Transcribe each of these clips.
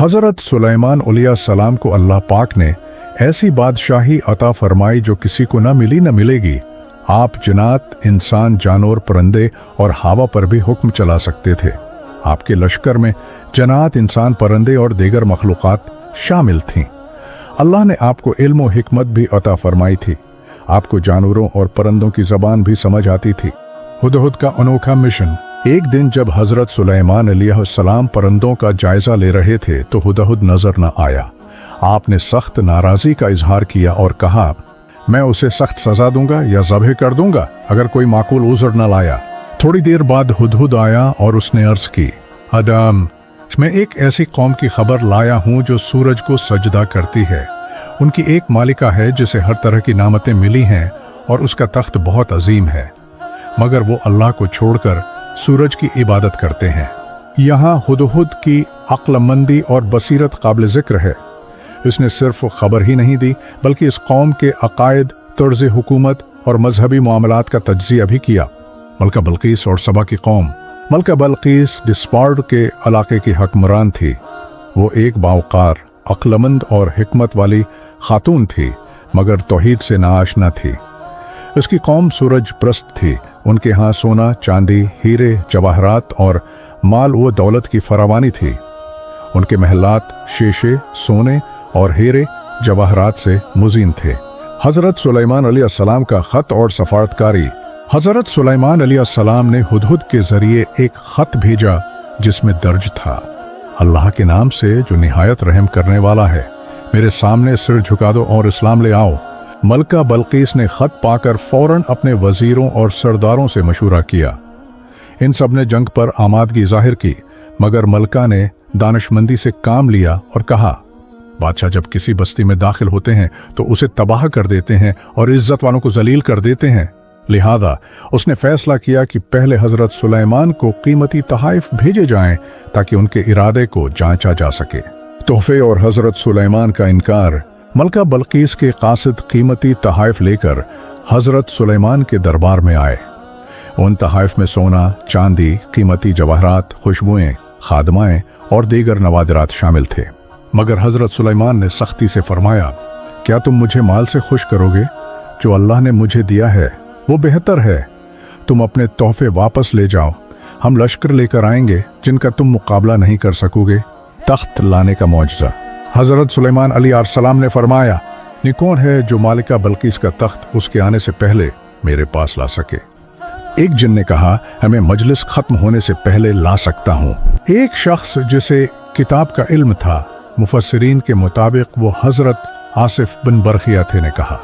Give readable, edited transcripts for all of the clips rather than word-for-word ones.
हज़रत सुलेमान अलैहिस्सलाम को अल्लाह पाक ने ऐसी बादशाही अता फरमाई जो किसी को न मिली न मिलेगी। आप जिन्नात, इंसान, जानवर, परिंदे और हवा पर भी हुक्म चला सकते थे। आपके लश्कर में जन्नात, इंसान, परिंदे और दीगर मखलूक़ात शामिल थीं। अल्लाह ने आपको इल्म और हिकमत भी अता फरमाई थी। आपको जानवरों और परिंदों की ज़बान भी समझ आती थी। हुदहुद का अनोखा मिशन। एक दिन जब हज़रत सुलेमान अलैहिस्सलाम परिंदों का जायजा ले रहे थे तो हुदहुद नजर न आया। आपने सख्त नाराज़गी का इजहार किया और कहा, मैं उसे सख्त सजा दूंगा या ज़ब्ह कर दूंगा अगर कोई माकूल उज़र न लाया। थोड़ी देर बाद हुदहुद आया और उसने अर्ज़ की, आदम, मैं एक ऐसी कौम की खबर लाया हूँ जो सूरज को सजदा करती है। उनकी एक मालिका है जिसे हर तरह की नामतें मिली हैं और उसका तख्त बहुत अजीम है, मगर वो अल्लाह को छोड़कर सूरज की इबादत करते हैं। यहाँ हुदहुद की अक्लमंदी और बसीरत काबिल ज़िक्र है। इसने सिर्फ खबर ही नहीं दी बल्कि इस कौम के अकायद, तर्ज़ हुकूमत और मजहबी मामलात का तज्ज़िया भी किया। मलका बल्कीस और सबा की कौम। मलका बल्कीस डिस्पार्ड के इलाके की हुक्मरान थी। वो एक बावकार, अक्लमंद और हिकमत वाली खातून थी, मगर तौहीद से नाआशना थी। इसकी कौम सूरज प्रस्त थी। उनके यहाँ सोना, चांदी, हीरे, जवाहरात और माल व दौलत की फरावानी थी। उनके महलात शीशे, सोने और हीरे जवाहरात से मुज़ीन थे। हज़रत सुलेमान अलैहिस्सलाम का ख़त और सफ़ारतकारी। हज़रत सुलेमान अलैहिस्सलाम ने हुदहुद के ज़रिए एक ख़त भेजा जिसमें दर्ज था, अल्लाह के नाम से जो निहायत रहम करने वाला है, मेरे सामने सिर झुका दो और इस्लाम ले आओ। मलका बल्कीस ने ख़त पाकर फ़ौरन अपने वज़ीरों और सरदारों से मशूरा किया। इन सब ने जंग पर आमादगी ज़ाहिर की, मगर मलका ने दानिशमंदी से काम लिया और कहा, बादशाह जब किसी बस्ती में दाखिल होते हैं तो उसे तबाह कर देते हैं और इज्जत वालों को जलील कर देते हैं। लिहाजा उसने फैसला किया कि पहले हज़रत सुलेमान को कीमती तोहफ़े भेजे जाएं ताकि उनके इरादे को जांचा जा सके। तोहफे और हज़रत सुलेमान का इनकार। मलका बल्कीस के कासिद कीमती तोहफ़े लेकर हज़रत सुलेमान के दरबार में आए। उन तोहफ़े में सोना, चांदी, कीमती जवाहरात, खुशबुएं, खादमाएं और दीगर नवादिरात शामिल थे। मगर हज़रत सुलेमान ने सख्ती से फरमाया, क्या तुम मुझे माल से खुश करोगे? जो अल्लाह ने मुझे दिया है वो बेहतर है। तुम अपने तोहफे वापस ले जाओ। हम लश्कर लेकर आएंगे जिनका तुम मुकाबला नहीं कर सकोगे। तख्त लाने का मौजज़ा। हज़रत सुलेमान अलैहिस्सलाम ने फरमाया, ये कौन है जो मालिका बल्कीस का तख्त उसके आने से पहले मेरे पास ला सके? एक जिन ने कहा, हमें मजलिस खत्म होने से पहले ला सकता हूँ। एक शख्स जिसे किताब का इल्म था, मुफस्सिरीन के मुताबिक वो हज़रत आसिफ बिन बरखिया थे, ने कहा,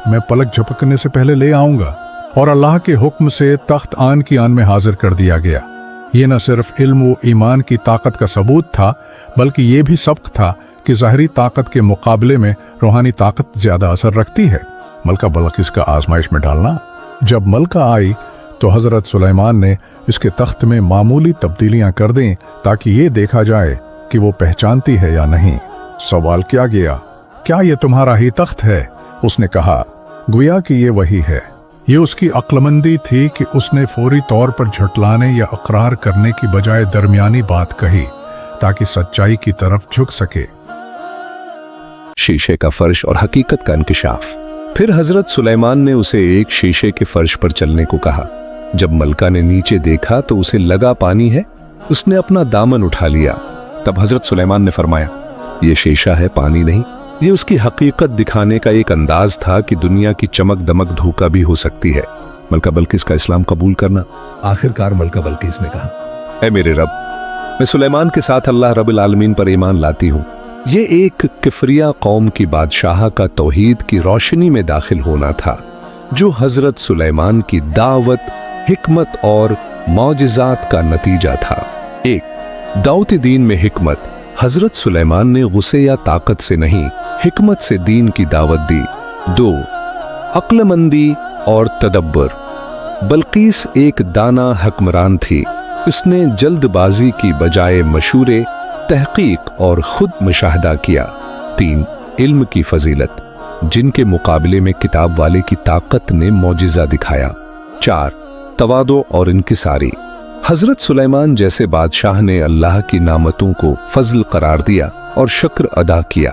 मैं पलक झपकने से पहले ले आऊंगा। और अल्लाह के हुक्म से तख्त आन की आन में हाजिर कर दिया गया। ये न सिर्फ इल्म व ईमान की ताकत का सबूत था, बल्कि ये भी सबक था कि ज़ाहिरी ताकत के मुकाबले में रूहानी ताकत ज़्यादा असर रखती है। मलका बल्कीस का आजमाइश में डालना। जब मलका आई तो हज़रत सुलेमान ने इसके तख्त में मामूली तब्दीलियां कर दें ताकि ये देखा जाए कि वो पहचानती है या नहीं। सवाल किया गया, क्या ये तुम्हारा ही तख्त है? उसने कहा, गुया कि ये वही है। ये उसकी अक्लमंदी थी कि उसने फौरी तौर पर झुटलाने या इकरार करने की बजाय दरमियानी बात कही ताकि सच्चाई की तरफ झुक सके। शीशे का फर्श और हकीकत का इंकिशाफ। फिर हजरत सुलेमान ने उसे एक शीशे के फर्श पर चलने को कहा। जब मलका ने नीचे देखा तो उसे लगा पानी है। उसने अपना दामन उठा लिया। तब हजरत सुलेमान ने फरमाया, ये शीशा है, पानी नहीं। ये उसकी हकीकत दिखाने का एक अंदाज था कि दुनिया की चमक दमक धोखा भी हो सकती है। मलका बल्कीस का इस्लाम कबूल करना। आखिरकार मलका बल्कीस ने कहा, ऐ मेरे रब, मैं सुलेमान के साथ अल्लाह रब्बुल आलमीन पर ईमान लाती हूँ। ये एक किफरिया कौम की बादशाह का तौहीद की रोशनी में दाखिल होना था, जो हजरत सुलेमान की दावत, हिकमत और मौजिज़ात का नतीजा था। एक, दाऊती दीन में हिकमत। हजरत सुलेमान ने गुस्से या ताकत से नहीं, हिकमत से दीन की दावत दी। 2, अक्लमंदी और तदब्बर। बल्कीस एक दाना हुक्मरान थी। उसने जल्दबाजी की बजाय मशूरे, तहकीक और खुद मुशाहदा किया। 3, इल्म की फजीलत, जिनके मुकाबले में किताब वाले की ताकत ने मौजिज़ा दिखाया। 4, तवादो और इनकिसारी। हजरत सुलेमान जैसे बादशाह ने अल्लाह की नामतों को फजल करार दिया اور شکر ادا کیا۔